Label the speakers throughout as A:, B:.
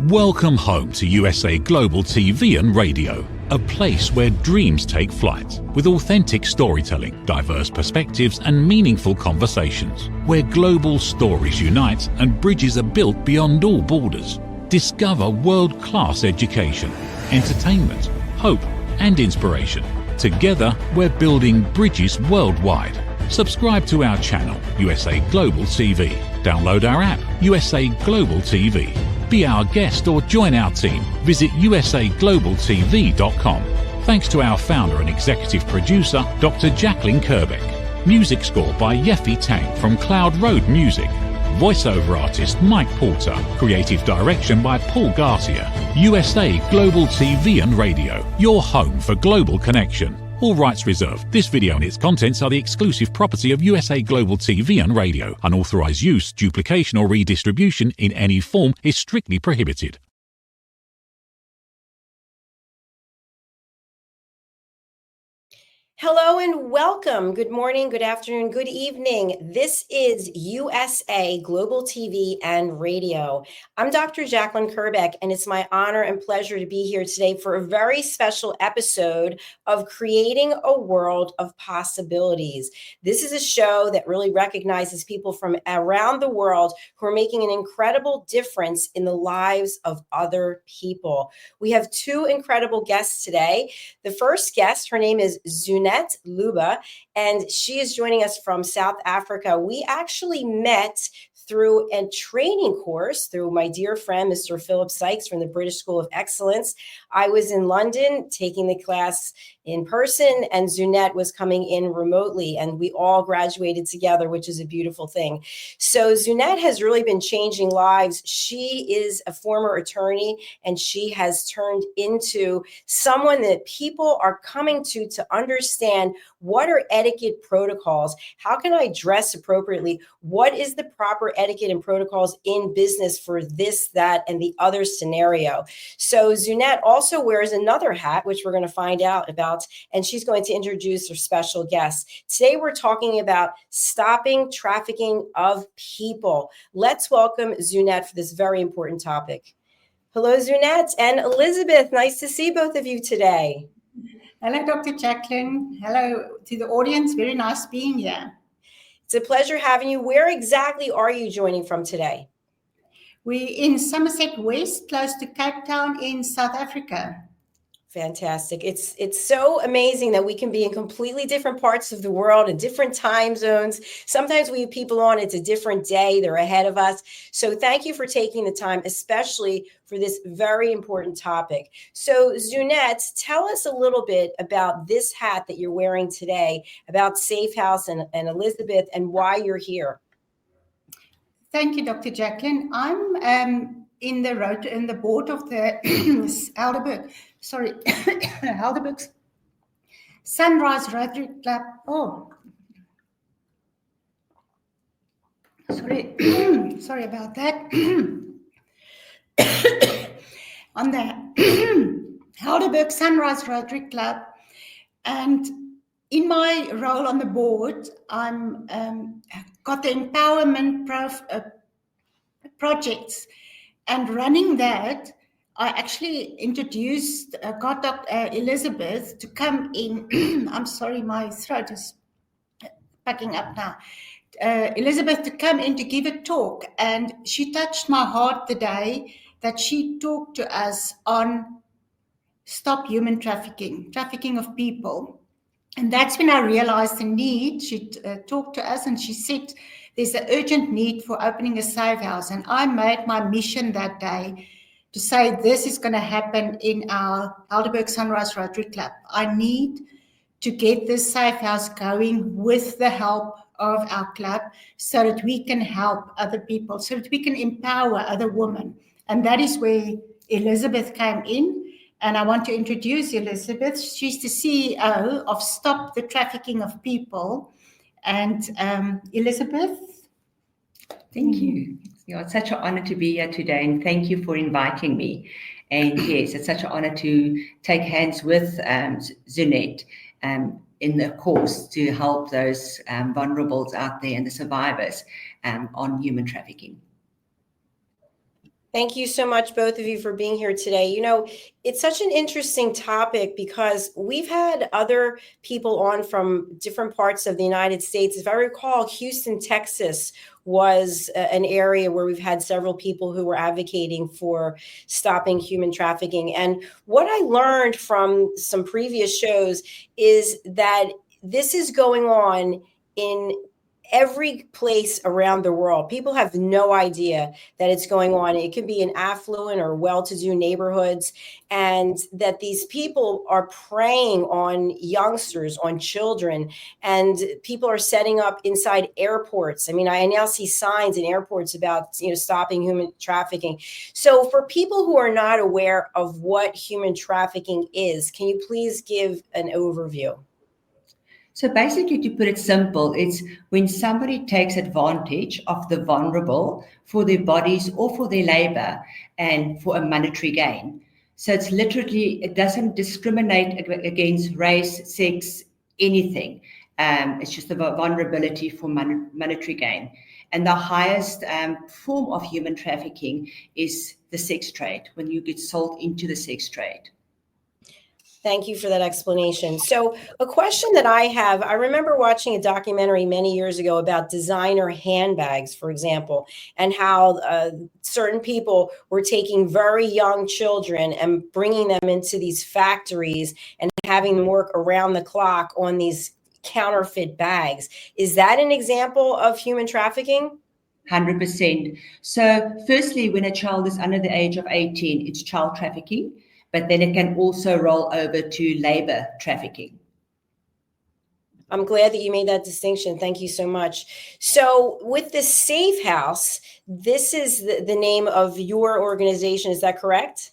A: Welcome home to USA Global TV and Radio, a place where dreams take flight, with authentic storytelling, diverse perspectives and meaningful conversations, where global stories unite and bridges are built beyond all borders. Discover world-class education, entertainment, hope and inspiration. Together, we're building bridges worldwide. Subscribe to our channel, USA Global TV. Download our app, USA Global TV. Be our guest or join our team. Visit usaglobaltv.com. Thanks to our founder and executive producer, Dr. Jacqueline Kerbeck. Music score by Yeffy Tang from Cloud Road Music. Voiceover artist Mike Porter. Creative direction by Paul Garcia. USA Global TV and Radio. Your home for global connection. All rights reserved. This video and its contents are the exclusive property of USA Global TV and Radio. Unauthorized use, duplication or redistribution in any form is strictly prohibited.
B: Hello and welcome. Good morning, good afternoon, good evening. This is USA Global TV and Radio. I'm Dr. Jacqueline Kerbeck, and it's my honor and pleasure to be here today for a very special episode of Creating a World of Possibilities. This is a show that really recognizes people from around the world who are making an incredible difference in the lives of other people. We have two incredible guests today. The first guest, her name is Zunette Luba, and she is joining us from South Africa. We actually met through a training course through my dear friend, Mr. Philip Sykes from the British School of Excellence. I was in London taking the class in person, and Zunette was coming in remotely, and we all graduated together, which is a beautiful thing. So Zunette has really been changing lives. She is a former attorney, and she has turned into someone that people are coming to understand what are etiquette protocols. How can I dress appropriately? What is the proper etiquette and protocols in business for this, that, and the other scenario? So Zunette also wears another hat, which we're going to find out about, and she's going to introduce her special guest. Today, we're talking about stopping trafficking of people. Let's welcome Zunette for this very important topic. Hello, Zunette and Elizabeth. Nice to see both of you today.
C: Hello, Dr. Jacqueline. Hello to the audience. Very nice being here.
B: It's a pleasure having you. Where exactly are you joining from today?
C: We're in Somerset West, close to Cape Town in South Africa.
B: Fantastic. It's so amazing that we can be in completely different parts of the world in different time zones. Sometimes we have people on, it's a different day, they're ahead of us. So thank you for taking the time, especially for this very important topic. So Zunette, tell us a little bit about this hat that you're wearing today, about Safe House and Elizabeth, and why you're here.
C: Thank you, Dr. Jacqueline. I'm in the board of the Helderberg's Sunrise Rotary Club. Oh, sorry about that. On the Helderberg Sunrise Rotary Club, and in my role on the board, I'm got the empowerment projects, and running that, I actually got Dr. Elizabeth to come in. I'm sorry, my throat is packing up now. Elizabeth to come in to give a talk, and she touched my heart the day that she talked to us on stop human trafficking of people. And that's when I realized the need. She talked to us and she said there's an urgent need for opening a safe house. And I made my mission that day to say this is going to happen in our Helderberg Sunrise Rotary Club. I need to get this safe house going with the help of our club so that we can help other people, so that we can empower other women. And that is where Elizabeth came in. And I want to introduce Elizabeth. She's the CEO of Stop the Trafficking of People. And Elizabeth?
D: Thank you. It's such an honor to be here today, and thank you for inviting me. And yes, it's such an honor to take hands with Zunette in the course to help those vulnerables out there and the survivors on human trafficking.
B: Thank you so much, both of you, for being here today. You know, it's such an interesting topic because we've had other people on from different parts of the United States. If I recall, Houston, Texas was an area where we've had several people who were advocating for stopping human trafficking. And what I learned from some previous shows is that this is going on in every place around the world. People have no idea that it's going on. It could be in affluent or well-to-do neighborhoods, and that these people are preying on youngsters, on children, and people are setting up inside airports. I mean, I now see signs in airports about, stopping human trafficking. So for people who are not aware of what human trafficking is, can you please give an overview?
D: So basically, to put it simple, it's when somebody takes advantage of the vulnerable for their bodies or for their labor and for a monetary gain. So it's literally, it doesn't discriminate against race, sex, anything. It's just a vulnerability for monetary gain. And the highest form of human trafficking is the sex trade, when you get sold into the sex trade.
B: Thank you for that explanation. So a question that I have, I remember watching a documentary many years ago about designer handbags, for example, and how certain people were taking very young children and bringing them into these factories and having them work around the clock on these counterfeit bags. Is that an example of human trafficking?
D: 100%. So firstly, when a child is under the age of 18, it's child trafficking, but then it can also roll over to labor trafficking.
B: I'm glad that you made that distinction. Thank you so much. So with the Safe House, this is the name of your organization. Is that correct?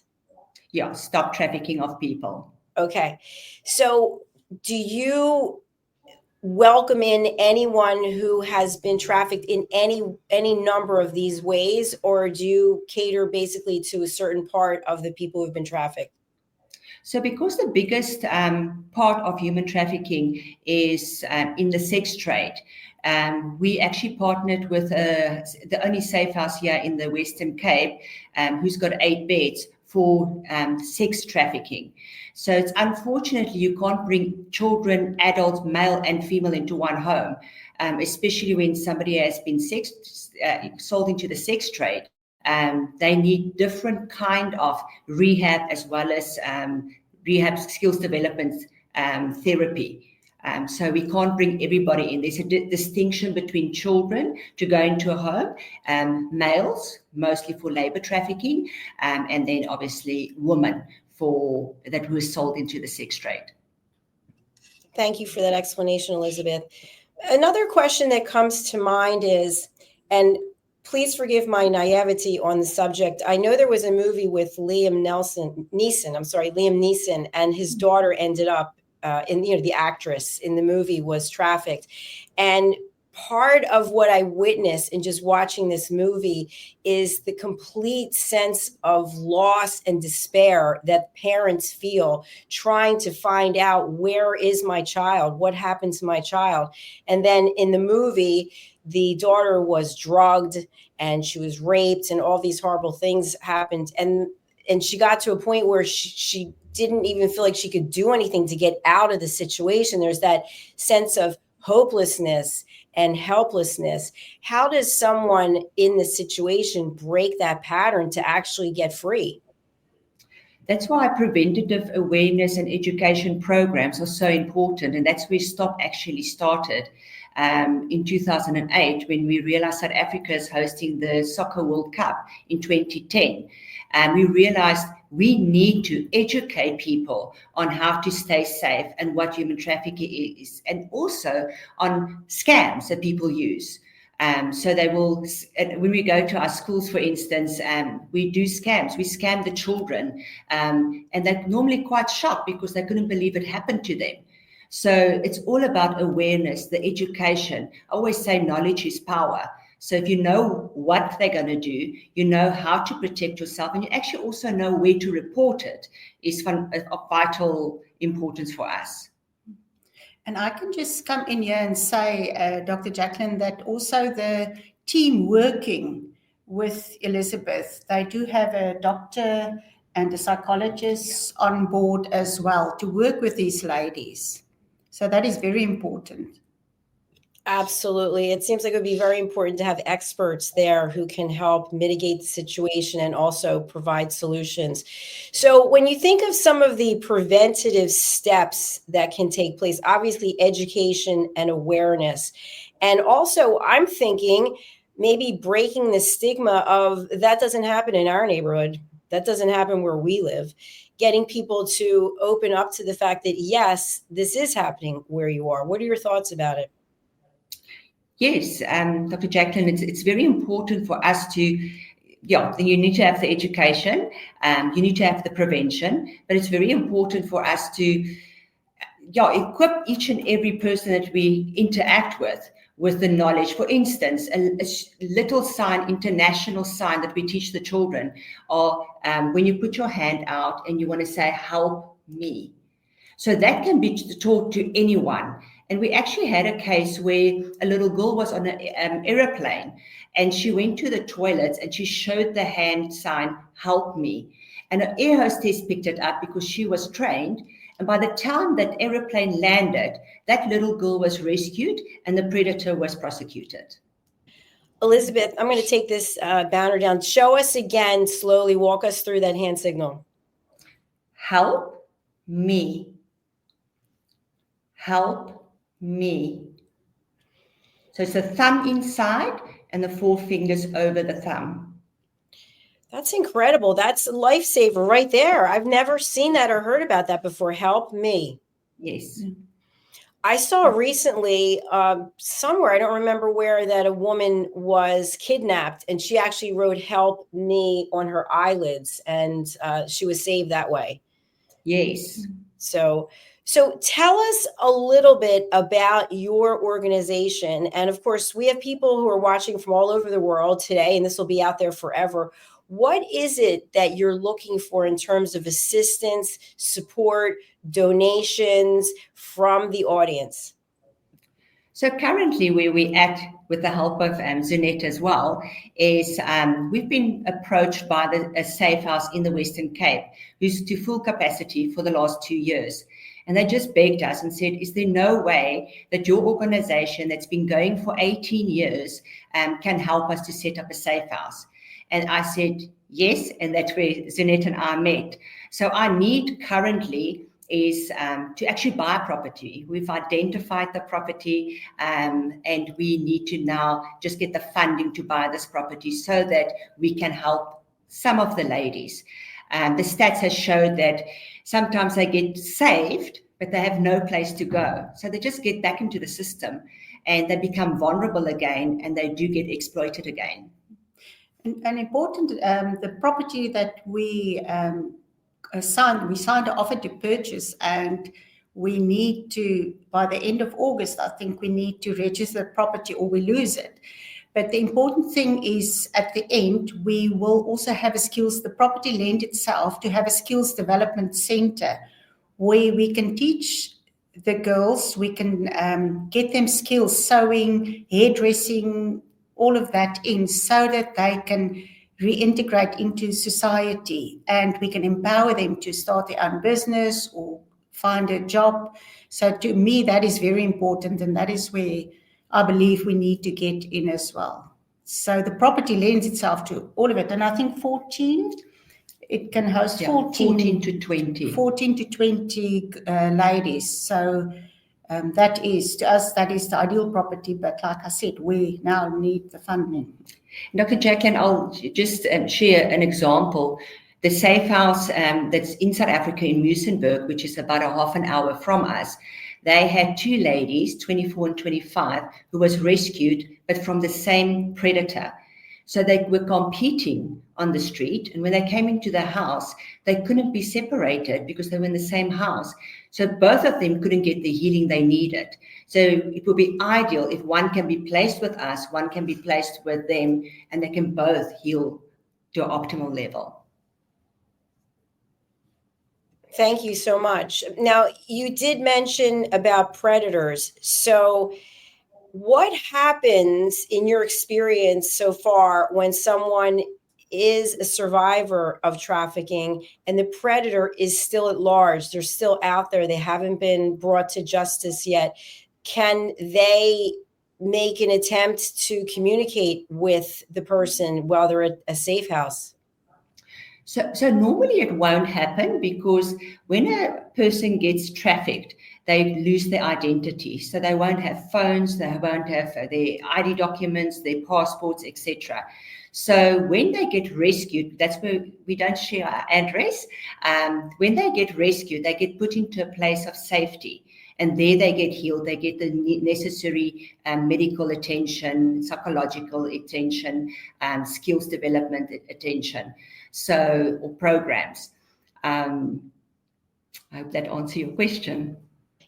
D: Yeah, stop trafficking of people.
B: Okay. So do you welcome in anyone who has been trafficked in any number of these ways, or do you cater basically to a certain part of the people who've been trafficked?
D: So because the biggest part of human trafficking is in the sex trade, we actually partnered with the only safe house here in the Western Cape, who's got 8 beds for sex trafficking. So it's unfortunately you can't bring children, adults, male and female into one home, especially when somebody has been sold into the sex trade. They need different kind of rehab as well as rehab skills development therapy. So we can't bring everybody in. There's a distinction between children to go into a home, males, mostly for labor trafficking, and then obviously women that were sold into the sex trade.
B: Thank you for that explanation, Elizabeth. Another question that comes to mind is, and please forgive my naivety on the subject, I know there was a movie with Liam Neeson, and his daughter ended up the actress in the movie was trafficked. And part of what I witnessed in just watching this movie is the complete sense of loss and despair that parents feel trying to find out, where is my child? What happened to my child? And then in the movie, the daughter was drugged and she was raped and all these horrible things happened. And she got to a point where she didn't even feel like she could do anything to get out of the situation. There's that sense of hopelessness and helplessness. How does someone in this situation break that pattern to actually get free?
D: That's why preventative awareness and education programs are so important. And that's where STOP actually started in 2008, when we realized South Africa is hosting the Soccer World Cup in 2010. And we realized we need to educate people on how to stay safe and what human trafficking is, and also on scams that people use. So they will, when we go to our schools, for instance, we do scams. We scam the children, and they're normally quite shocked because they couldn't believe it happened to them. So it's all about awareness, the education. I always say knowledge is power. So if you know what they're going to do, you know how to protect yourself, and you actually also know where to report it, is of vital importance for us.
C: And I can just come in here and say, Dr. Jacqueline, that also the team working with Elizabeth, they do have a doctor and a psychologist on board as well to work with these ladies. So that is very important.
B: Absolutely. It seems like it would be very important to have experts there who can help mitigate the situation and also provide solutions. So, when you think of some of the preventative steps that can take place, obviously education and awareness. And also, I'm thinking maybe breaking the stigma of that doesn't happen in our neighborhood, that doesn't happen where we live. Getting people to open up to the fact that, yes, this is happening where you are. What are your thoughts about it?
D: Yes, Dr. Jacqueline, it's very important for us to, you need to have the education, you need to have the prevention, but it's very important for us to, equip each and every person that we interact with the knowledge. For instance, a little sign, international sign that we teach the children, or when you put your hand out and you want to say, help me. So that can be taught to anyone. And we actually had a case where a little girl was on an aeroplane and she went to the toilets and she showed the hand sign, help me. And an air hostess picked it up because she was trained. And by the time that aeroplane landed, that little girl was rescued and the predator was prosecuted.
B: Elizabeth, I'm going to take this banner down. Show us again, slowly walk us through that hand signal.
D: Help me. Help me. So it's the thumb inside and the 4 fingers over the thumb.
B: That's incredible. That's a lifesaver right there. I've never seen that or heard about that before. Help me.
D: Yes.
B: I saw recently somewhere, I don't remember where, that a woman was kidnapped and she actually wrote help me on her eyelids and she was saved that way.
D: Yes.
B: So tell us a little bit about your organization. And of course, we have people who are watching from all over the world today, and this will be out there forever. What is it that you're looking for in terms of assistance, support, donations from the audience?
D: So currently where we're at, with the help of Zunette as well, is we've been approached by a safe house in the Western Cape who's to full capacity for the last 2 years. And they just begged us and said, is there no way that your organization that's been going for 18 years can help us to set up a safe house? And I said, yes, and that's where Zunette and I met. So our need currently is to actually buy a property. We've identified the property and we need to now just get the funding to buy this property so that we can help some of the ladies. The stats have showed that sometimes they get saved, but they have no place to go. So they just get back into the system and they become vulnerable again and they do get exploited again.
C: And important, the property that we signed an offer to purchase, and we need to, by the end of August, I think we need to register the property or we lose it. But the important thing is at the end, we will also have the property land itself to have a skills development center where we can teach the girls, we can get them skills, sewing, hairdressing, all of that in, so that they can reintegrate into society and we can empower them to start their own business or find a job. So to me, that is very important, and that is where I believe we need to get in as well. So the property lends itself to all of it. And I think 14, it can host
D: 14 to 20.
C: 14 to 20 ladies. So that is, to us, that is the ideal property. But like I said, we now need the funding.
D: Dr. Jacqueline, I'll just share an example. The safe house that's in South Africa in Muizenberg, which is about a half an hour from us, they had 2 ladies, 24 and 25, who was rescued, but from the same predator. So they were competing on the street, and when they came into the house, they couldn't be separated because they were in the same house. So both of them couldn't get the healing they needed. So it would be ideal if one can be placed with us, one can be placed with them, and they can both heal to an optimal level.
B: Thank you so much. Now, you did mention about predators. So What happens in your experience so far when someone is a survivor of trafficking and the predator is still at large? They're still out there. They haven't been brought to justice yet. Can they make an attempt to communicate with the person while they're at a safe house?
D: So normally it won't happen, because when a person gets trafficked, they lose their identity. So they won't have phones, they won't have their ID documents, their passports, etc. So when they get rescued, that's where we don't share our address. When they get rescued, they get put into a place of safety. And there they get healed. They get the necessary medical attention, psychological attention, skills development attention. So, or programs. I hope that answers your question.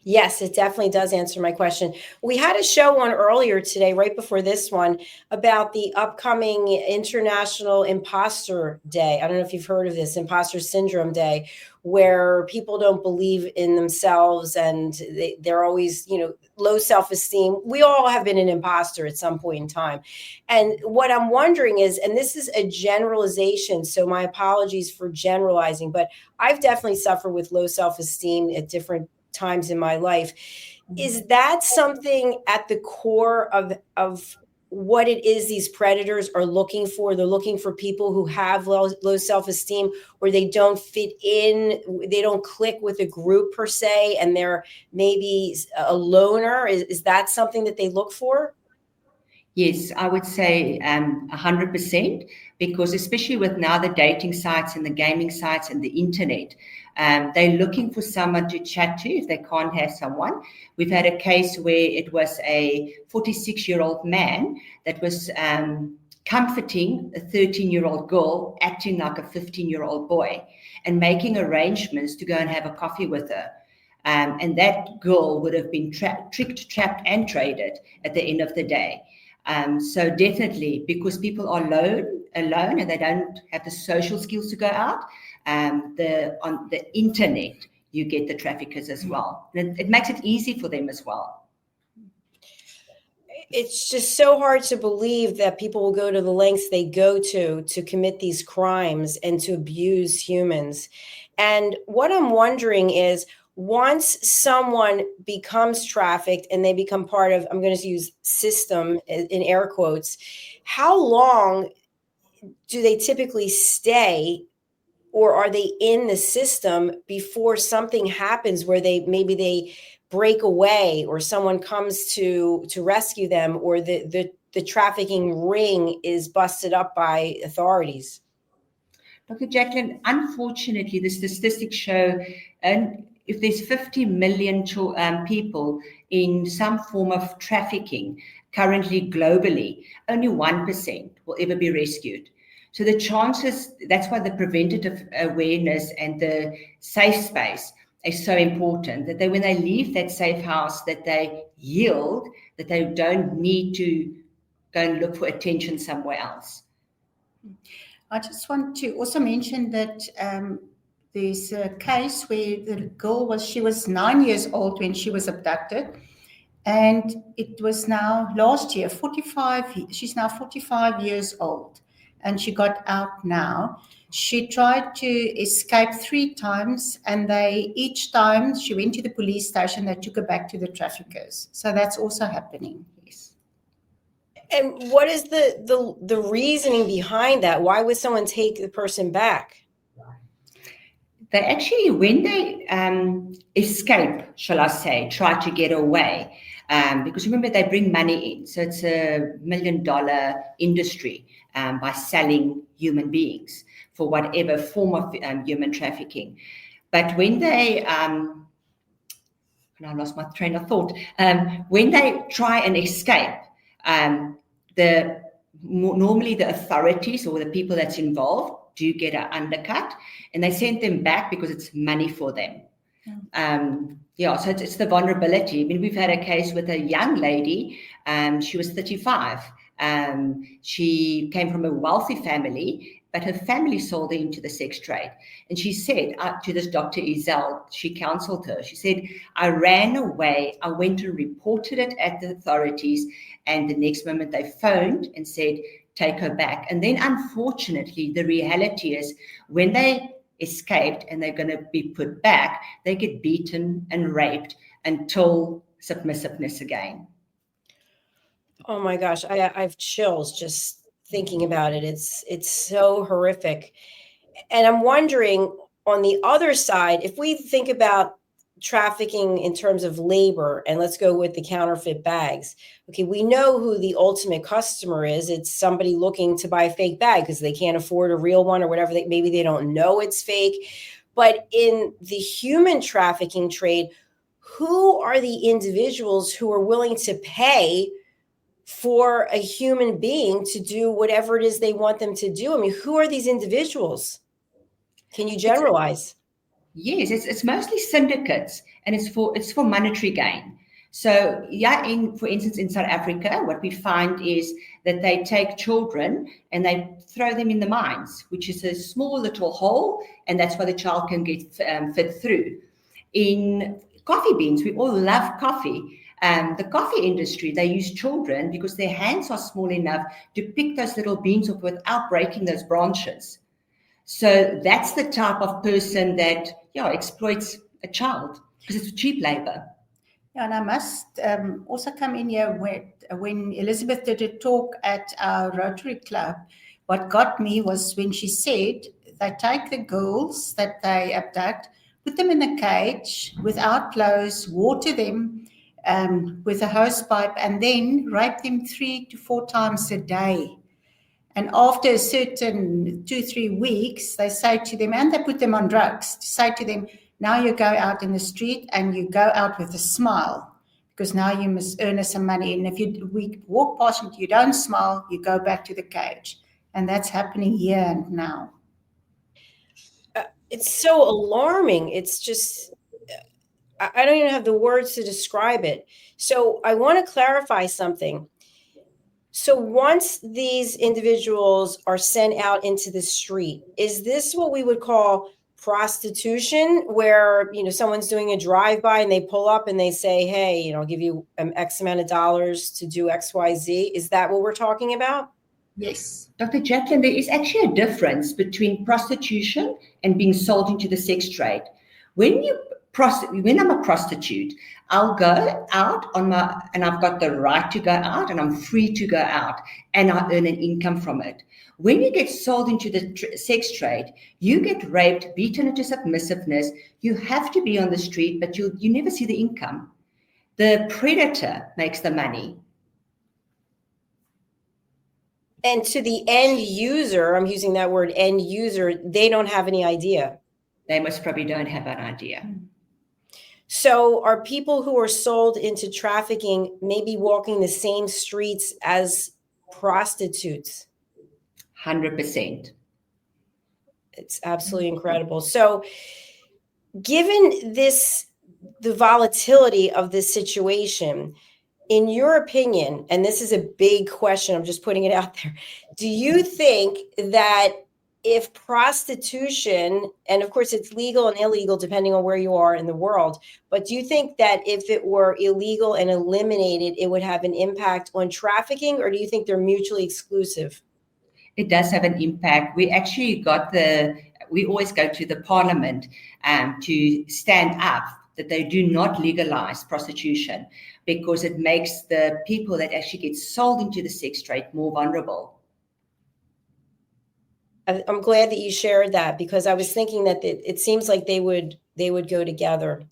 B: Yes, it definitely does answer my question. We had a show on earlier today, right before this one, about the upcoming International Imposter Day. I don't know if you've heard of this, Imposter Syndrome Day, where people don't believe in themselves and they're always, low self-esteem. We all have been an imposter at some point in time. And what I'm wondering is, and this is a generalization, so my apologies for generalizing, but I've definitely suffered with low self-esteem at different times in my life. Is that something at the core of what it is these predators are looking for? They're looking for people who have low self-esteem, or they don't fit in, they don't click with a group per se, and they're maybe a loner. Is that something that they look for?
D: Yes, I would say 100%, because especially with now the dating sites and the gaming sites and the internet, they're looking for someone to chat to if they can't have someone. We've had a case where it was a 46-year-old man that was comforting a 13-year-old girl acting like a 15-year-old boy and making arrangements to go and have a coffee with her. And that girl would have been tricked, trapped, and traded at the end of the day. So definitely, because people are alone and they don't have the social skills to go out, on the internet, you get the traffickers as well. And it makes it easy for them as well.
B: It's just so hard to believe that people will go to the lengths they go to commit these crimes and to abuse humans. And what I'm wondering is, once someone becomes trafficked and they become part of, I'm going to use system in air quotes, how long do they typically stay, or are they in the system before something happens where they break away, or someone comes to rescue them, or the trafficking ring is busted up by authorities?
D: Dr. Jacqueline, unfortunately, the statistics show, and if there's 50 million people in some form of trafficking currently globally, only 1% will ever be rescued. So the chances, that's why the preventative awareness and the safe space is so important, that when they leave that safe house, that they yield, that they don't need to go and look for attention somewhere else.
C: I just want to also mention that there's a case where the girl she was 9 years old when she was abducted, and it was now last year, she's now 45 years old, and she got out now. She tried to escape 3 times, and each time she went to the police station, they took her back to the traffickers. So that's also happening. Yes.
B: And what is the reasoning behind that? Why would someone take the person back?
D: They actually, when they escape, shall I say, try to get away, because remember, they bring money in. So it's $1 million industry by selling human beings for whatever form of human trafficking. But when they, and I lost my train of thought, when they try and escape, normally the authorities or the people that's involved do get an undercut, and they send them back because it's money for them. So it's the vulnerability. I mean, we've had a case with a young lady. She was 35. She came from a wealthy family, but her family sold her into the sex trade. And she said to this Dr. Izell, she counseled her. She said, I ran away. I went and reported it at the authorities. And the next moment they phoned and said, take her back. And then unfortunately, the reality is when they escaped and they're going to be put back, they get beaten and raped until submissiveness again.
B: Oh my gosh, I have chills just thinking about it. It's so horrific. And I'm wondering, on the other side, if we think about trafficking in terms of labor, and let's go with the counterfeit bags. Okay, we know who the ultimate customer is. It's somebody looking to buy a fake bag because they can't afford a real one or whatever. Maybe they don't know it's fake. But in the human trafficking trade, who are the individuals who are willing to pay for a human being to do whatever it is they want them to do? I mean, who are these individuals? Can you generalize?
D: Yes, it's mostly syndicates, and it's for monetary gain. So yeah, for instance, in South Africa, what we find is that they take children and they throw them in the mines, which is a small little hole, and that's where the child can get fit through. In coffee beans, we all love coffee. The coffee industry, they use children because their hands are small enough to pick those little beans up without breaking those branches. So that's the type of person that exploits a child because it's cheap labor.
C: Yeah, and I must also come in here when Elizabeth did a talk at our Rotary Club. What got me was when she said they take the girls that they abduct, put them in a cage without clothes, water them with a hose pipe, and then rape them 3 to 4 times a day. And after a certain 2-3 weeks, they say to them, and they put them on drugs, to say to them, now you go out in the street and you go out with a smile, because now you must earn us some money. And if we walk past and you don't smile, you go back to the cage. And that's happening here and now.
B: It's so alarming. It's just, I don't even have the words to describe it. So I want to clarify something. So once these individuals are sent out into the street, is this what we would call prostitution, where someone's doing a drive-by and they pull up and they say, hey, I'll give you X amount of dollars to do XYZ? Is that what we're talking about?
C: Yes.
D: Dr. Jacqueline, there is actually a difference between prostitution and being sold into the sex trade. When I'm a prostitute, I'll go out and I've got the right to go out, and I'm free to go out, and I earn an income from it. When you get sold into the sex trade, you get raped, beaten into submissiveness. You have to be on the street, but you never see the income. The predator makes the money.
B: And to the end user, I'm using that word end user, they don't have any idea.
D: They most probably don't have an idea.
B: So are people who are sold into trafficking maybe walking the same streets as prostitutes?
D: 100%.
B: It's absolutely incredible. So given the volatility of this situation, in your opinion, and this is a big question, I'm just putting it out there, do you think that if prostitution, and of course it's legal and illegal depending on where you are in the world, but do you think that if it were illegal and eliminated, it would have an impact on trafficking, or do you think they're mutually exclusive?
D: It does have an impact. We actually we always go to the parliament to stand up that they do not legalize prostitution, because it makes the people that actually get sold into the sex trade more vulnerable.
B: I'm glad that you shared that, because I was thinking that it seems like they would go together.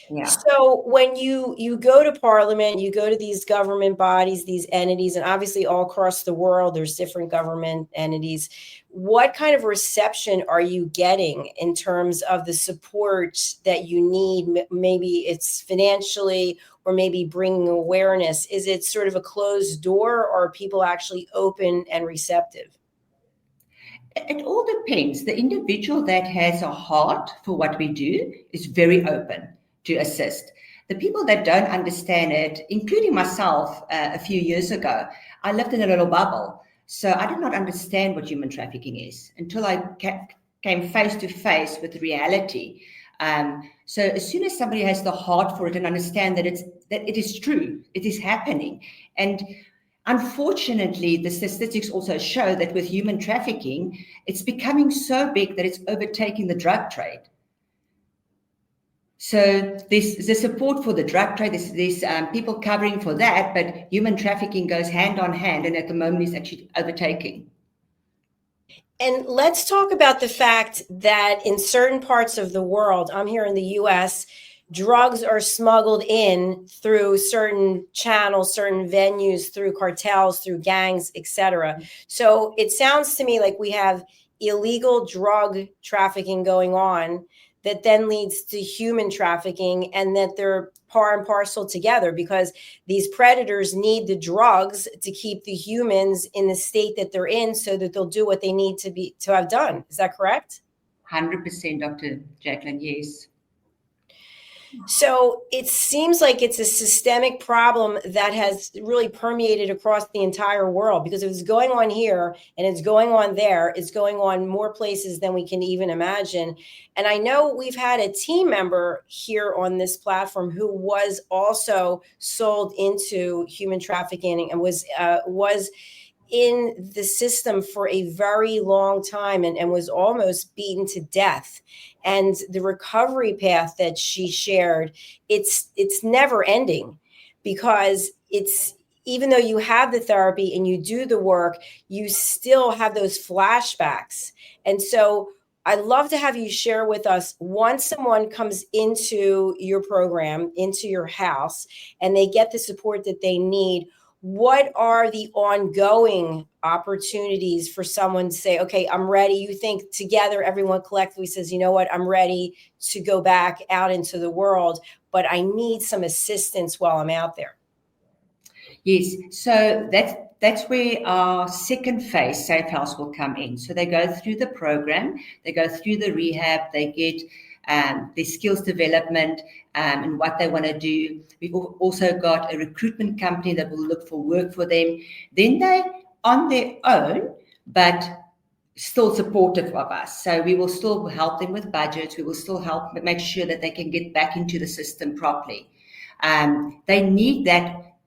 B: Yeah. So when you go to Parliament, you go to these government bodies, these entities, and obviously all across the world, there's different government entities. What kind of reception are you getting in terms of the support that you need? Maybe it's financially, or maybe bringing awareness. Is it sort of a closed door, or are people actually open and receptive?
D: It all depends. The individual that has a heart for what we do is very open to assist. The people that don't understand it, including myself a few years ago, I lived in a little bubble. So I did not understand what human trafficking is until I came face to face with reality. So as soon as somebody has the heart for it and understand that it is true, it is happening. And unfortunately, the statistics also show that with human trafficking, it's becoming so big that it's overtaking the drug trade. So there's the support for the drug trade, there's people covering for that, but human trafficking goes hand on hand, and at the moment is actually overtaking.
B: And let's talk about the fact that in certain parts of the world, I'm here in the US, drugs are smuggled in through certain channels, certain venues, through cartels, through gangs, etc. So it sounds to me like we have illegal drug trafficking going on that then leads to human trafficking, and that they're par and parcel together, because these predators need the drugs to keep the humans in the state that they're in so that they'll do what they need to have done. Is that correct?
D: 100%, Dr. Jacqueline, yes.
B: So it seems like it's a systemic problem that has really permeated across the entire world, because if it's going on here and it's going on there, it's going on more places than we can even imagine. And I know we've had a team member here on this platform who was also sold into human trafficking and was in the system for a very long time and was almost beaten to death. And the recovery path that she shared, it's never ending, because it's, even though you have the therapy and you do the work, you still have those flashbacks. And so I'd love to have you share with us, once someone comes into your program, into your house, and they get the support that they need, what are the ongoing opportunities for someone to say, okay, I'm ready? You think together, everyone collectively says, you know what, I'm ready to go back out into the world, but I need some assistance while I'm out there.
D: Yes, so that's where our second phase, Safe House, will come in. So they go through the program, they go through the rehab, they get their skills development and what they want to do. We've also got a recruitment company that will look for work for them. Then they on their own, but still supportive of us. So we will still help them with budgets. We will still help make sure that they can get back into the system properly. They need that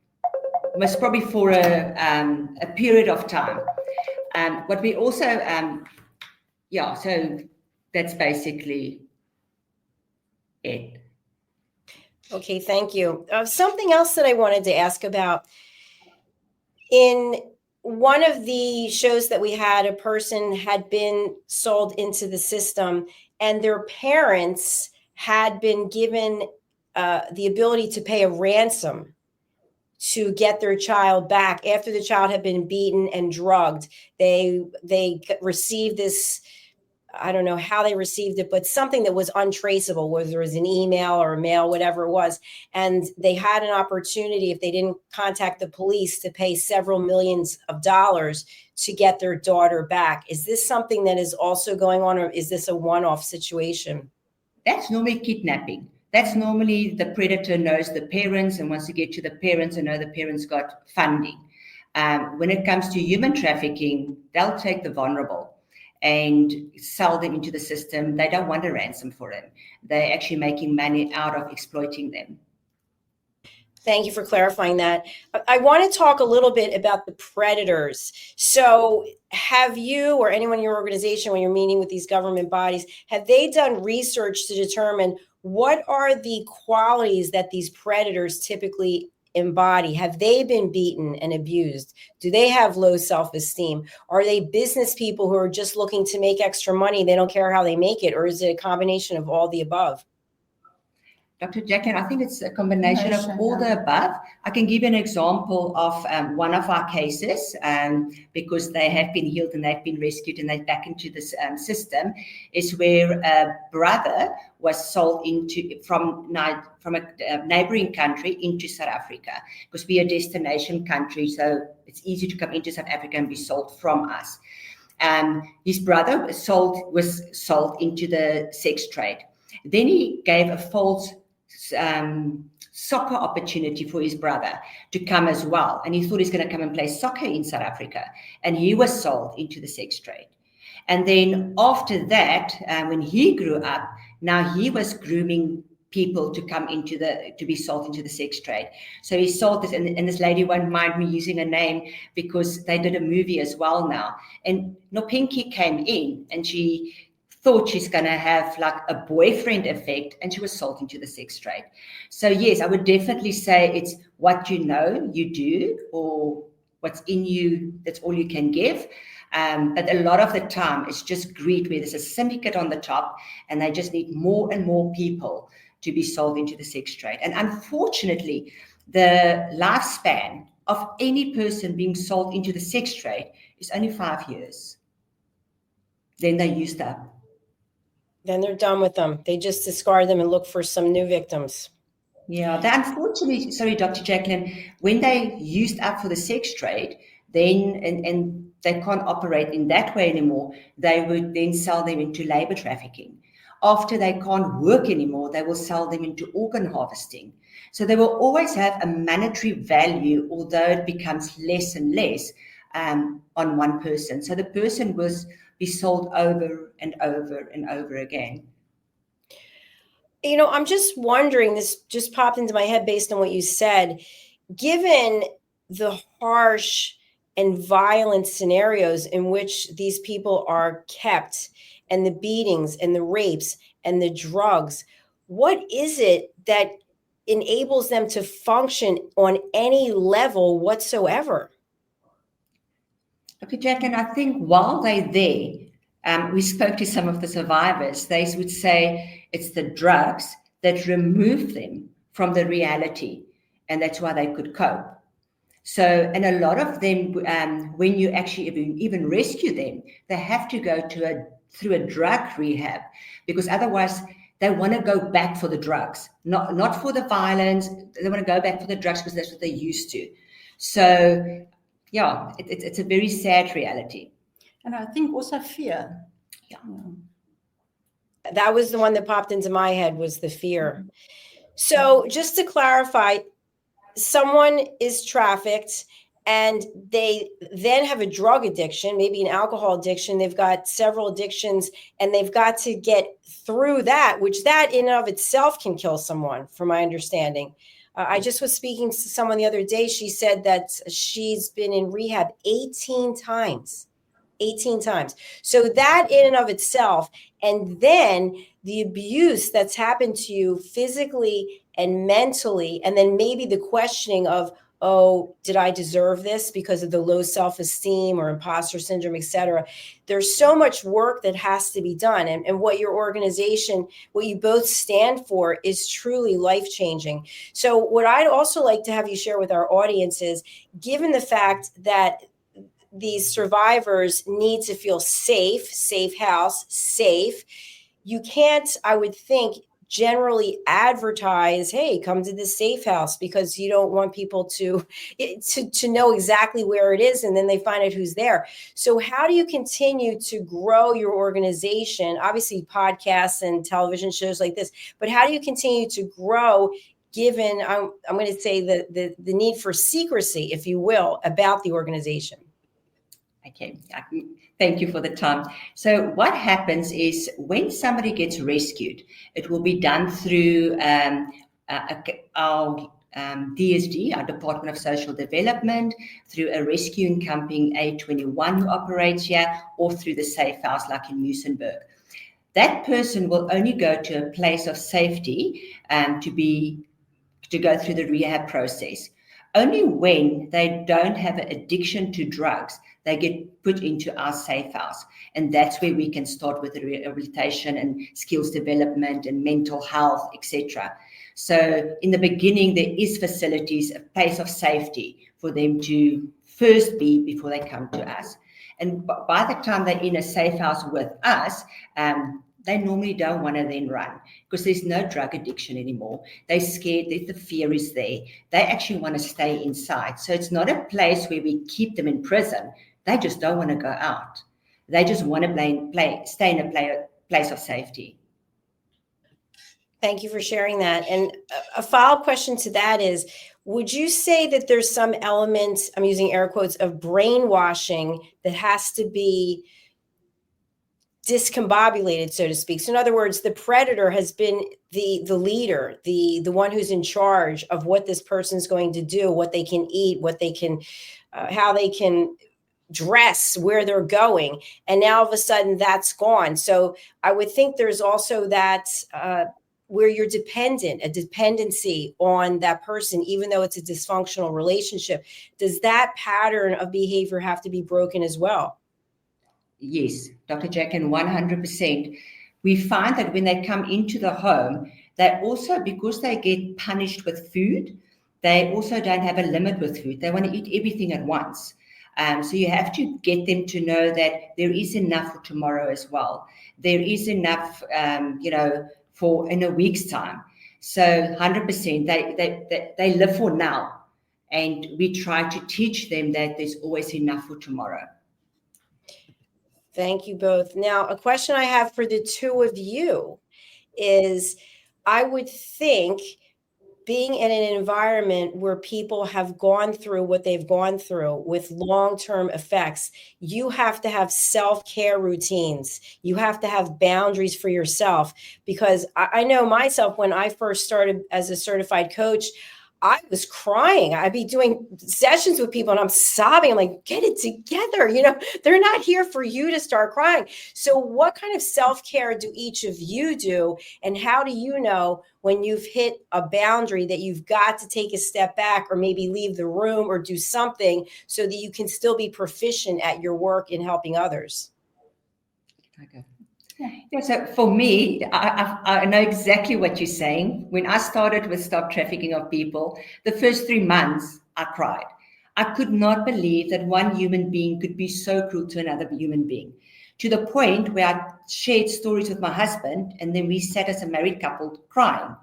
D: most probably for a period of time. But we also, so that's basically it.
B: Okay, thank you. Something else that I wanted to ask about. In one of the shows that we had, a person had been sold into the system, and their parents had been given the ability to pay a ransom to get their child back after the child had been beaten and drugged. They received this, I don't know how they received it, but something that was untraceable, whether it was an email or a mail, whatever it was. And they had an opportunity, if they didn't contact the police, to pay several millions of dollars to get their daughter back. Is this something that is also going on, or is this a one-off situation?
D: That's normally kidnapping. That's normally the predator knows the parents and wants to get to the parents and know the parents got funding. When it comes to human trafficking, they'll take the vulnerable and sell them into the system. They don't want a ransom for them. They're actually making money out of exploiting them.
B: Thank you for clarifying that. I want to talk a little bit about the predators. So have you or anyone in your organization, when you're meeting with these government bodies, have they done research to determine what are the qualities that these predators typically embody? Have they been beaten and abused? Do they have low self-esteem? Are they business people who are just looking to make extra money? They don't care how they make it, or is it a combination of all the above?
D: Dr. Jacqueline, I think it's a combination of all the above. I can give you an example of one of our cases, because they have been healed and they've been rescued and they're back into this system, is where a brother was sold from a neighboring country into South Africa, because we're a destination country, so it's easy to come into South Africa and be sold from us. His brother was sold into the sex trade. Then he gave a false soccer opportunity for his brother to come as well. And he thought he's going to come and play soccer in South Africa. And he was sold into the sex trade. And then after that, when he grew up, now he was grooming people to come to be sold into the sex trade. So he sold this, and this lady won't mind me using a name because they did a movie as well now. And Nopinki came in and she thought she's going to have like a boyfriend effect, and she was sold into the sex trade. So yes, I would definitely say it's what you know you do, or what's in you, that's all you can give. But a lot of the time it's just greed, where there's a syndicate on the top and they just need more and more people to be sold into the sex trade. And unfortunately, the lifespan of any person being sold into the sex trade is only 5 years. Then they're used up.
B: Then they're done with them. They just discard them and look for some new victims.
D: Yeah, unfortunately, sorry, Dr. Jacqueline, when they used up for the sex trade, then and they can't operate in that way anymore, they would then sell them into labor trafficking. After they can't work anymore, they will sell them into organ harvesting. So they will always have a monetary value, although it becomes less and less on one person. So the person will be sold over and over and over again.
B: You know, I'm just wondering, this just popped into my head based on what you said, given the harsh and violent scenarios in which these people are kept, and the beatings and the rapes and the drugs, what is it that enables them to function on any level whatsoever?
D: Okay, Jacqueline, I think while they're there, we spoke to some of the survivors. They would say it's the drugs that remove them from the reality, and that's why they could cope. So, and a lot of them, when you actually even rescue them, they have to go through a drug rehab, because otherwise they want to go back for the drugs, not for the violence. They want to go back for the drugs because that's what they're used to. So, yeah, it's a very sad reality.
C: And I think also fear.
D: Yeah.
B: That was the one that popped into my head, was the fear. So just to clarify, someone is trafficked and they then have a drug addiction, maybe an alcohol addiction. They've got several addictions and they've got to get through that, which that in and of itself can kill someone, from my understanding. I just was speaking to someone the other day. She said that she's been in rehab 18 times. 18 times. So that in and of itself, and then the abuse that's happened to you physically and mentally, and then maybe the questioning of, oh, did I deserve this because of the low self-esteem or imposter syndrome, et cetera. There's so much work that has to be done. And what your organization, what you both stand for, is truly life-changing. So what I'd also like to have you share with our audience is, given the fact that these survivors need to feel safe house, safe. You can't, I would think, generally advertise, hey, come to this safe house, because you don't want people to know exactly where it is, and then they find out who's there. So how do you continue to grow your organization? Obviously podcasts and television shows like this, but how do you continue to grow, given, I'm going to say the need for secrecy, if you will, about the organization?
D: Okay, thank you for the time. So what happens is, when somebody gets rescued, it will be done through our DSD, our Department of Social Development, through a rescue encompassing A21 who operates here, or through the safe house like in Muizenberg. That person will only go to a place of safety to go through the rehab process. Only when they don't have an addiction to drugs, they get put into our safe house. And that's where we can start with the rehabilitation and skills development and mental health, etc. So in the beginning, there is facilities, a place of safety for them to first be before they come to us. And by the time they're in a safe house with us, they normally don't want to then run, because there's no drug addiction anymore. They're scared, the fear is there. They actually want to stay inside. So it's not a place where we keep them in prison. They just don't want to go out. They just want to stay in a place of safety.
B: Thank you for sharing that. And a follow-up question to that is, would you say that there's some element, I'm using air quotes, of brainwashing that has to be discombobulated, so to speak? So in other words, the predator has been the leader, the one who's in charge of what this person's going to do, what they can eat, what they can, how they can dress, where they're going. And now all of a sudden that's gone. So I would think there's also that where you're dependent, a dependency on that person, even though it's a dysfunctional relationship. Does that pattern of behavior have to be broken as well?
D: Yes, Dr. Jack, and 100%. We find that when they come into the home, they also, because they get punished with food, they also don't have a limit with food. They want to eat everything at once. So you have to get them to know that there is enough for tomorrow as well. There is enough, for in a week's time. So 100%, they live for now. And we try to teach them that there's always enough for tomorrow.
B: Thank you both. Now, a question I have for the two of you is, I would think being in an environment where people have gone through what they've gone through with long-term effects, you have to have self-care routines. You have to have boundaries for yourself, because I know myself, when I first started as a certified coach, I was crying. I'd be doing sessions with people and I'm sobbing. I'm like, get it together. They're not here for you to start crying. So what kind of self-care do each of you do? And how do you know when you've hit a boundary that you've got to take a step back, or maybe leave the room or do something so that you can still be proficient at your work in helping others?
D: Okay. Yeah, so for me, I know exactly what you're saying. When I started with Stop Trafficking of People, the first 3 months, I cried. I could not believe that one human being could be so cruel to another human being, to the point where I shared stories with my husband, and then we sat as a married couple crying.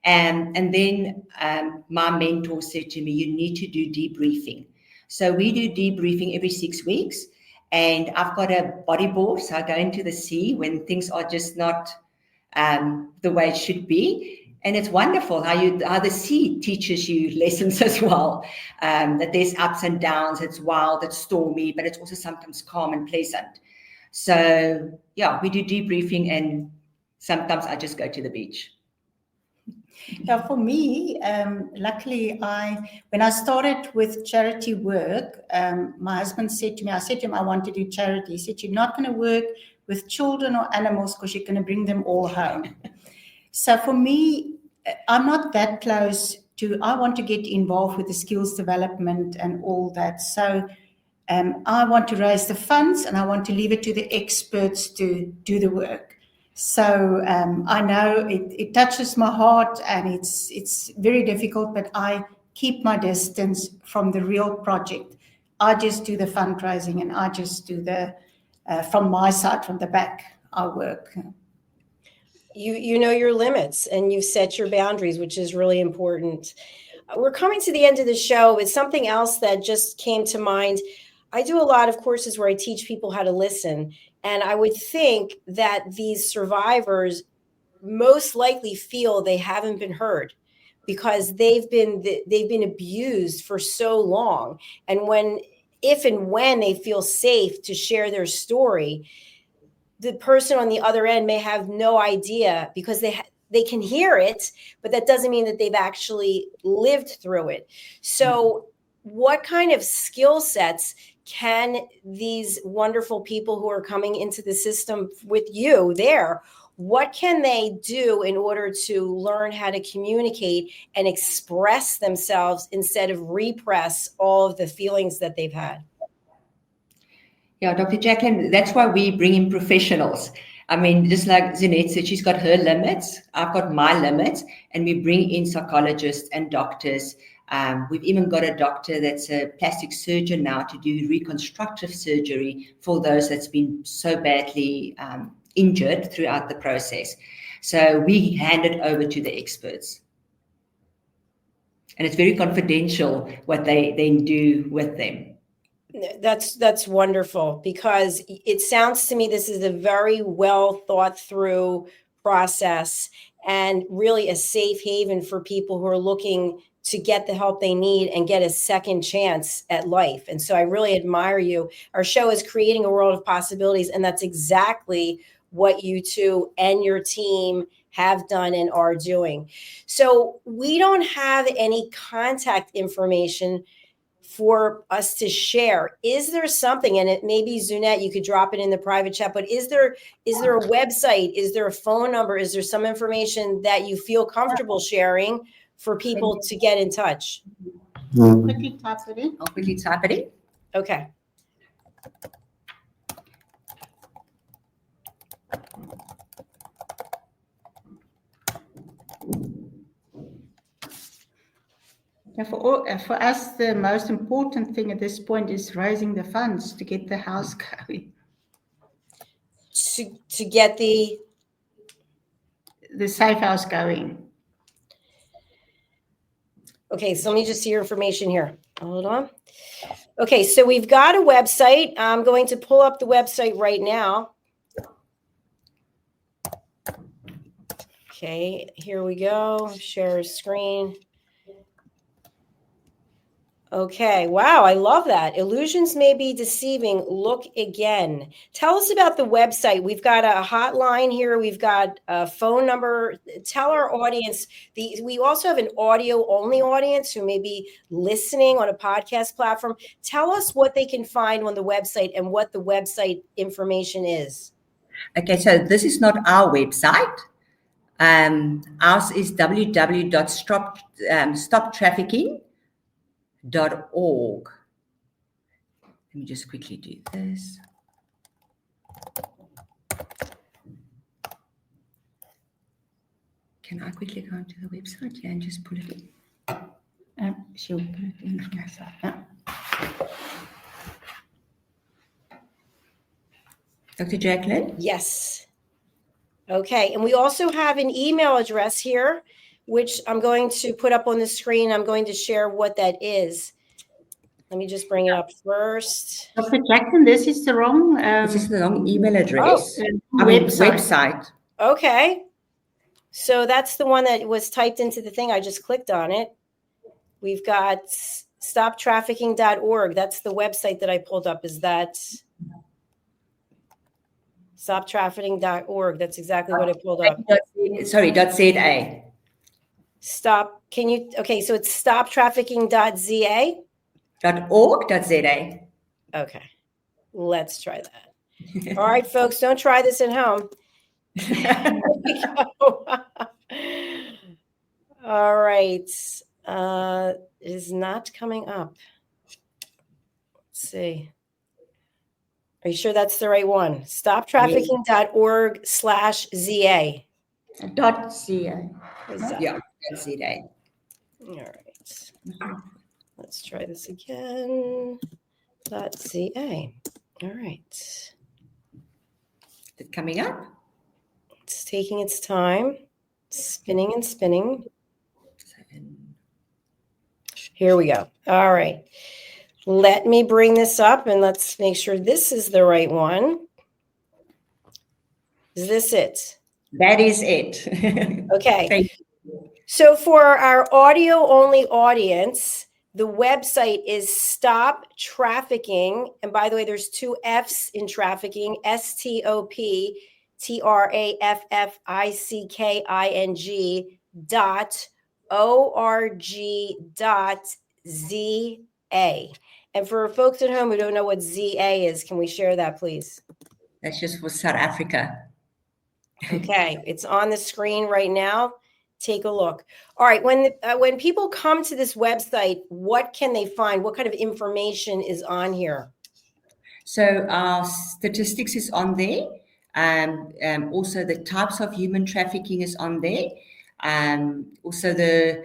D: And then my mentor said to me, you need to do debriefing. So we do debriefing every 6 weeks. And I've got a bodyboard, so I go into the sea when things are just not the way it should be. And it's wonderful how the sea teaches you lessons as well, that there's ups and downs, it's wild, it's stormy, but it's also sometimes calm and pleasant. So, yeah, we do debriefing, and sometimes I just go to the beach.
C: Yeah, for me, luckily, when I started with charity work, my husband said to me, I said to him, I want to do charity. He said, you're not going to work with children or animals because you're going to bring them all home. So for me, I'm not that close to, I want to get involved with the skills development and all that. So I want to raise the funds, and I want to leave it to the experts to do the work. So I know it touches my heart, and it's very difficult, but I keep my distance from the real project. I just do the fundraising, and I just do from my side, from the back, I work.
B: You know your limits, and you set your boundaries, which is really important. We're coming to the end of the show. It's something else that just came to mind. I do a lot of courses where I teach people how to listen. And I would think that these survivors most likely feel they haven't been heard, because they've been abused for so long. And if and when they feel safe to share their story, the person on the other end may have no idea, because they can hear it, but that doesn't mean that they've actually lived through it. So what kind of skill sets can these wonderful people who are coming into the system with you there, what can they do in order to learn how to communicate and express themselves instead of repress all of the feelings that they've had?
D: Yeah, Dr. Jacqueline, that's why we bring in professionals. I mean, just like Zinette said, she's got her limits, I've got my limits, and we bring in psychologists and doctors. We've even got a doctor that's a plastic surgeon now to do reconstructive surgery for those that's been so badly injured throughout the process. So we hand it over to the experts. And it's very confidential what they then do with them.
B: That's wonderful, because it sounds to me this is a very well thought through process, and really a safe haven for people who are looking to get the help they need and get a second chance at life. And so I really admire you. Our show is creating a world of possibilities, and that's exactly what you two and your team have done and are doing. So we don't have any contact information for us to share. Is there something, and it maybe Zunette, you could drop it in the private chat, but is there a website? Is there a phone number? Is there some information that you feel comfortable sharing for people to get in touch?
C: Quickly type it in.
D: I'll quickly type it in.
B: Okay.
C: And for us, the most important thing at this point is raising the funds to get the house going.
B: To get the
C: safe house going.
B: Okay, so let me just see your information here. Hold on. Okay, so we've got a website. I'm going to pull up the website right now. Okay, here we go. Share screen. Okay, wow, I love that. Illusions may be deceiving. Look again. Tell us about the website. We've got a hotline here. We've got a phone number. Tell our audience. We also have an audio-only audience who may be listening on a podcast platform. Tell us what they can find on the website and what the website information is.
D: Okay, so this is not our website. Ours is www.stoptrafficking.org. Let me just quickly do this. Can I quickly go onto the website and just pull it in?
C: She'll put it in.
D: Dr. Jacqueline?
B: Yes. Okay, and we also have an email address here, which I'm going to put up on the screen. I'm going to share what that is. Let me just bring it up first.
C: Dr. Jackson, this is the wrong...
D: this is the wrong email address.
C: Website.
B: Okay. So that's the one that was typed into the thing. I just clicked on it. We've got stoptrafficking.org. That's the website that I pulled up. Is that stoptrafficking.org? That's exactly what I pulled up.
D: Sorry, .za.
B: Stop. Can you? Okay, so it's stoptrafficking.za.
D: .org.za.
B: Okay, let's try that. All right, folks, don't try this at home. Here we go. All right. It is not coming up. Let's see. Are you sure that's the right one? Stoptrafficking.org/ZA.
C: .ca.
D: Yeah, .za.
B: All right. Let's try this again. .ca. All right.
D: Is it coming up?
B: It's taking its time. Spinning and spinning. Here we go. All right. Let me bring this up and let's make sure this is the right one. Is this it?
D: That is it.
B: Okay.
D: Thank you.
B: So for our audio-only audience, the website is Stop Trafficking. And by the way, there's two F's in trafficking, stoptrafficking.org.za. And for folks at home who don't know what ZA is, can we share that, please?
D: That's just for South Africa.
B: Okay, it's on the screen right now. Take a look. All right, when people come to this website, what can they find? What kind of information is on here?
D: So our statistics is on there. Also the types of human trafficking is on there. Also the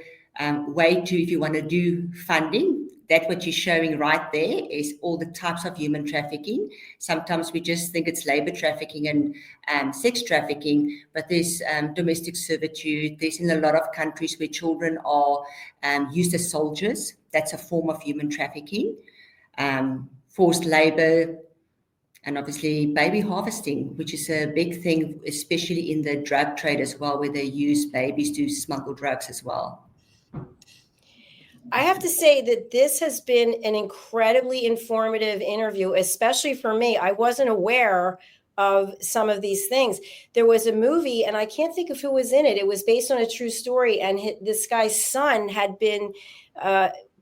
D: way to, if you want to do funding, that what you're showing right there is all the types of human trafficking. Sometimes we just think it's labor trafficking and sex trafficking, but there's domestic servitude. There's in a lot of countries where children are used as soldiers. That's a form of human trafficking. Forced labor, And obviously baby harvesting, which is a big thing, especially in the drug trade as well, where they use babies to smuggle drugs as well.
B: I have to say that this has been an incredibly informative interview, especially for me. I wasn't aware of some of these things. There was a movie, and I can't think of who was in it. It was based on a true story, and this guy's son had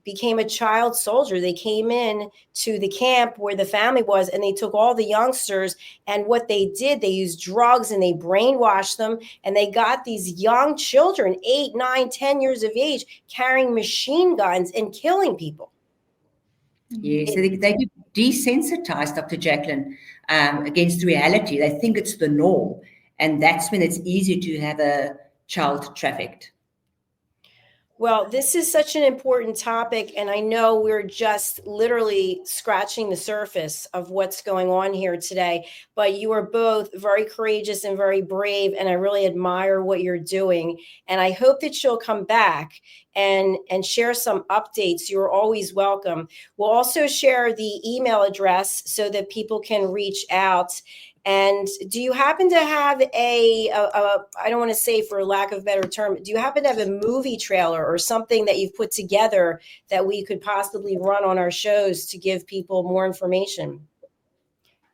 B: became a child soldier. They came in to the camp where the family was, and they took all the youngsters, and what they did, they used drugs and they brainwashed them, and they got these young children, 8, 9, 10 years of age, carrying machine guns and killing people.
D: Yes, they get desensitized, Dr. Jacqueline, against reality. They think it's the norm, and that's when it's easy to have a child trafficked.
B: Well, this is such an important topic, and I know we're just literally scratching the surface of what's going on here today, but you are both very courageous and very brave, and I really admire what you're doing, and I hope that you'll come back and share some updates. You're always welcome. We'll also share the email address so that people can reach out. And do you happen to have I don't want to say for lack of a better term, do you happen to have a movie trailer or something that you've put together that we could possibly run on our shows to give people more information?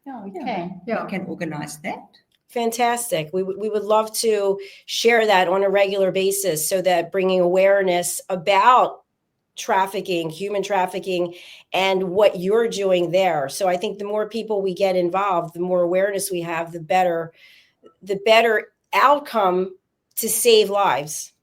C: Yeah, we can. Yeah,
D: we can organize that.
B: Fantastic. We would love to share that on a regular basis so that bringing awareness about trafficking, human trafficking, and what you're doing there. So I think the more people we get involved, the more awareness we have, the better outcome to save lives.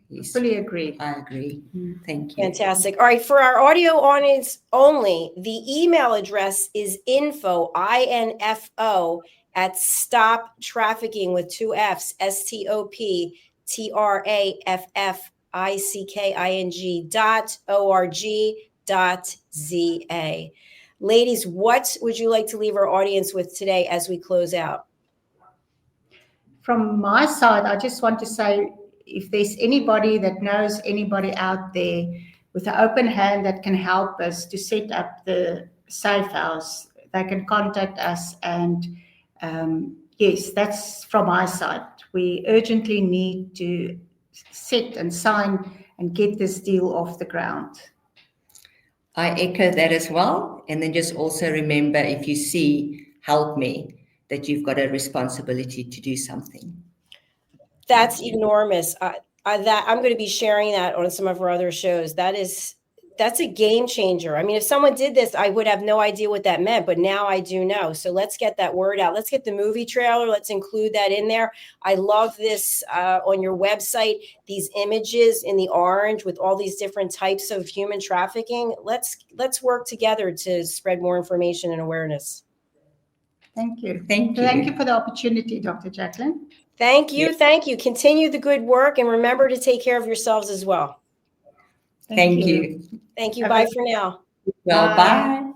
C: Yes. Fully agree.
D: I agree. Thank you.
B: Fantastic. All right. For our audio audience only, the email address is info, INFO, at Stop Trafficking with 2 F's, STOPTRAFFICKING.org.za. Ladies, what would you like to leave our audience with today as we close out?
C: From my side, I just want to say, if there's anybody that knows anybody out there with an open hand that can help us to set up the safe house, they can contact us. And yes, that's from my side. We urgently need to set and sign and get this deal off the ground.
D: I echo that as well. And then just also remember, if you see Help Me, that you've got a responsibility to do something.
B: That's enormous. That I'm going to be sharing that on some of our other shows. That's a game changer. I mean, if someone did this, I would have no idea what that meant, but now I do know. So let's get that word out. Let's get the movie trailer. Let's include that in there. I love this on your website, these images in the orange with all these different types of human trafficking. Let's work together to spread more information and awareness.
C: Thank you. Thank you for the opportunity, Dr. Jacqueline.
B: Thank you. Thank you. Continue the good work, and remember to take care of yourselves as well.
D: Thank you.
B: Thank you. Bye for now.
D: Well, bye.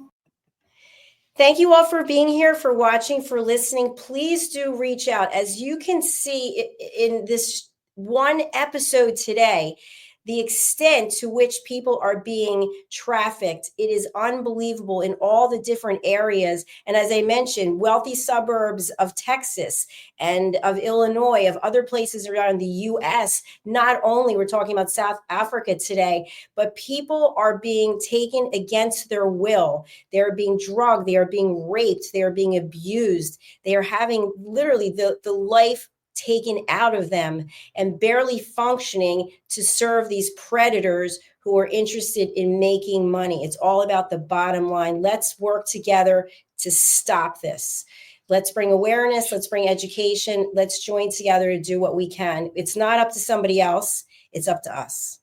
B: Thank you all for being here, for watching, for listening. Please do reach out. As you can see in this one episode today, the extent to which people are being trafficked, it is unbelievable in all the different areas. And as I mentioned, wealthy suburbs of Texas and of Illinois, of other places around the US, not only we're talking about South Africa today, but people are being taken against their will. They're being drugged. They are being raped. They are being abused. They are having literally the life taken out of them and barely functioning to serve these predators who are interested in making money. It's all about the bottom line. Let's work together to stop this. Let's bring awareness. Let's bring education. Let's join together to do what we can. It's not up to somebody else. It's up to us.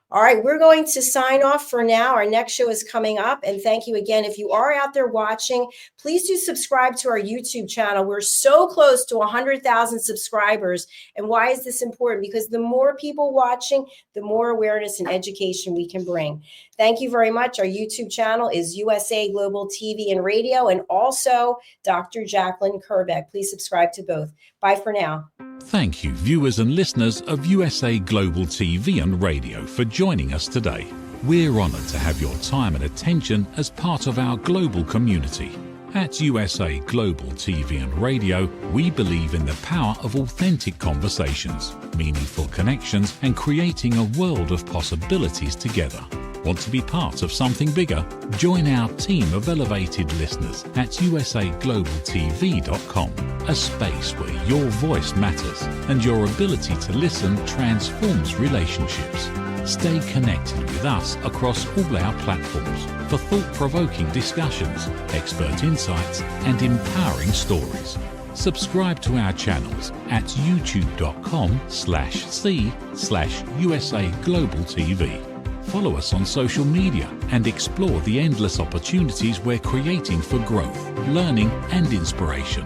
B: All right, we're going to sign off for now. Our next show is coming up. And thank you again. If you are out there watching, please do subscribe to our YouTube channel. We're so close to 100,000 subscribers. And why is this important? Because the more people watching, the more awareness and education we can bring. Thank you very much. Our YouTube channel is USA Global TV and Radio, and also Dr. Jacqueline Kerbeck. Please subscribe to both. Bye for now.
A: Thank you, viewers and listeners of USA Global TV and Radio, for joining us today. We're honoured to have your time and attention as part of our global community. At USA Global TV and Radio, we believe in the power of authentic conversations, meaningful connections, and creating a world of possibilities together. Want to be part of something bigger? Join our team of elevated listeners at usaglobaltv.com, a space where your voice matters and your ability to listen transforms relationships. Stay connected with us across all our platforms for thought-provoking discussions, expert insights, and empowering stories. Subscribe to our channels at youtube.com/c/USA Global TV. Follow us on social media and explore the endless opportunities we're creating for growth, learning, and inspiration.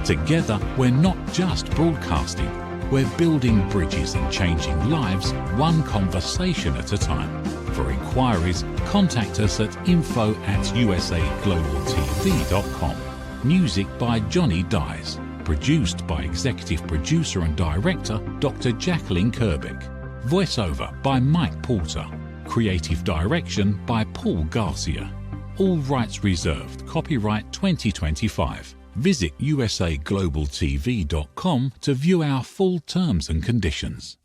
A: Together, we're not just broadcasting, we're building bridges and changing lives one conversation at a time. For inquiries, contact us at info@usaglobaltv.com. Music by Johnny Dyes. Produced by Executive Producer and Director Dr. Jacqueline Kerbeck. Voiceover by Mike Porter. Creative Direction by Paul Garcia. All rights reserved. Copyright 2025. Visit usaglobaltv.com to view our full terms and conditions.